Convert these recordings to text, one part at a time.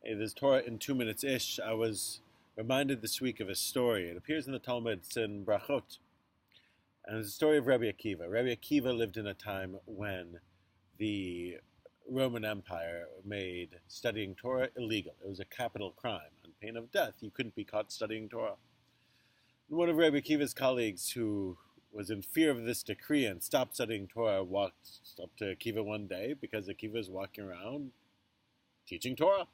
Hey, this Torah in 2 minutes-ish. I was reminded this week of a story. It appears in the Talmud. It's in Brachot. And it's a story of Rabbi Akiva. Rabbi Akiva lived in a time when the Roman Empire made studying Torah illegal. It was a capital crime. On pain of death, you couldn't be caught studying Torah. And one of Rabbi Akiva's colleagues, who was in fear of this decree and stopped studying Torah, walked up to Akiva one day because Akiva was walking around teaching Torah.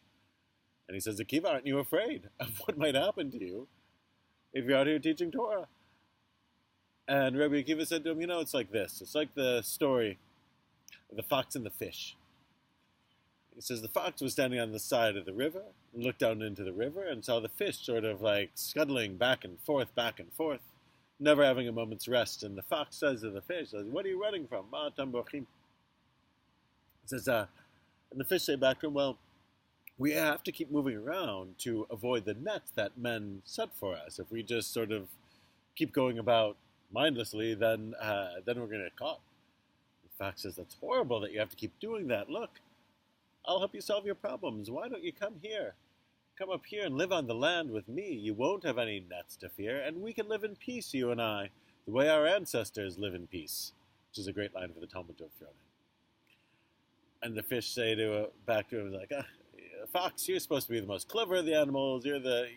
And he says, Akiva, aren't you afraid of what might happen to you if you're out here teaching Torah? And Rabbi Akiva said to him, it's like this. It's like the story of the fox and the fish. He says the fox was standing on the side of the river and looked down into the river and saw the fish sort of like scuttling back and forth, never having a moment's rest. And the fox says to the fish, what are you running from? Ma tam borchim. He says, and the fish say back to him, well, we have to keep moving around to avoid the nets that men set for us. If we just sort of keep going about mindlessly, then we're going to get caught. The fox says, that's horrible that you have to keep doing that. Look, I'll help you solve your problems. Why don't you come here? Come up here and live on the land with me. You won't have any nets to fear, and we can live in peace, you and I, the way our ancestors live in peace, which is a great line for the Talmud to have thrown in. And the fish say back to him, like, fox, you're supposed to be the most clever of the animals. You're the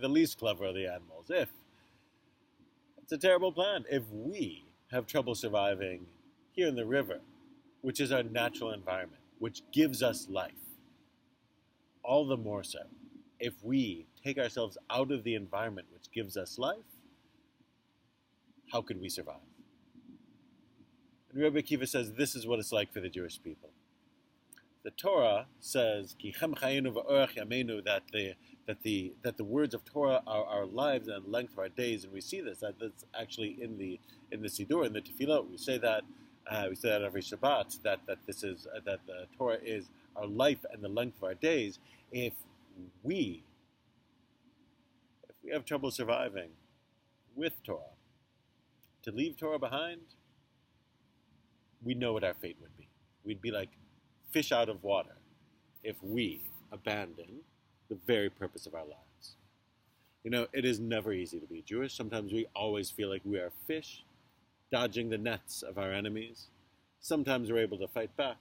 least clever of the animals. It's a terrible plan. If we have trouble surviving here in the river, which is our natural environment, which gives us life, all the more so if we take ourselves out of the environment which gives us life, how could we survive? And Rabbi Akiva says this is what it's like for the Jewish people. The Torah says, "Ki chem chayenu v'orach yameinu," that the words of Torah are our lives and length of our days, and we see this. That's actually in the Siddur, in the Tefillah. We say that every Shabbat. That the Torah is our life and the length of our days. If we have trouble surviving with Torah, to leave Torah behind, we know what our fate would be. We'd be like fish out of water if we abandon the very purpose of our lives. It is never easy to be Jewish. Sometimes we always feel like we are fish dodging the nets of our enemies. Sometimes we're able to fight back.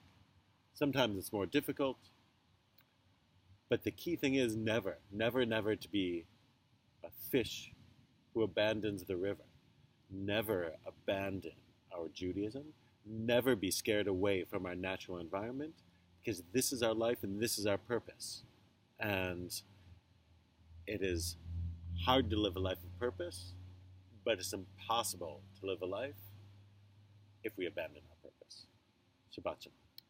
Sometimes it's more difficult. But the key thing is never, never, never to be a fish who abandons the river. Never abandon our Judaism. Never be scared away from our natural environment, because this is our life and this is our purpose. And it is hard to live a life of purpose, but it's impossible to live a life if we abandon our purpose. Shabbat Shalom.